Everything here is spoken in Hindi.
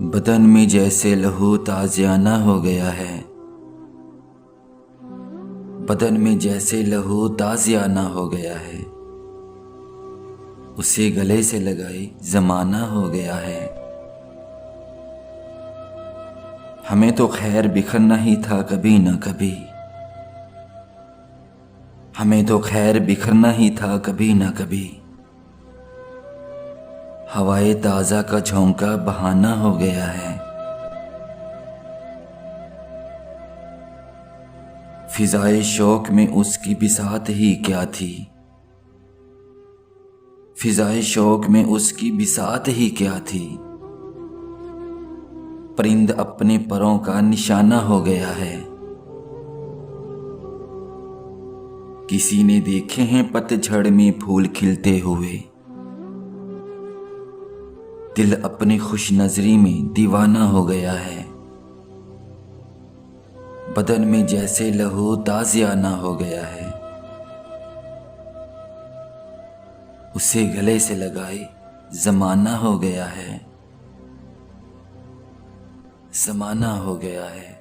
बदन में जैसे लहू ताज़ियाना हो गया है। बदन में जैसे लहू ताज़ियाना हो गया है। उसे गले से लगाई ज़माना हो गया है। हमें तो खैर बिखरना ही था कभी न कभी। हमें तो खैर बिखरना ही था कभी न कभी। हवाए ताज़ा का झोंका बहाना हो गया है। फिजाए शौक में उसकी बिसात ही क्या थी। फिजाए शौक में उसकी बिसात ही क्या थी। परिंद अपने परों का निशाना हो गया है। किसी ने देखे हैं पतझड़ में फूल खिलते हुए। दिल अपनी खुश नजरी में दीवाना हो गया है। बदन में जैसे लहू ताज़ियाना हो गया है। उसे गले से लगाए ज़माना हो गया है। ज़माना हो गया है।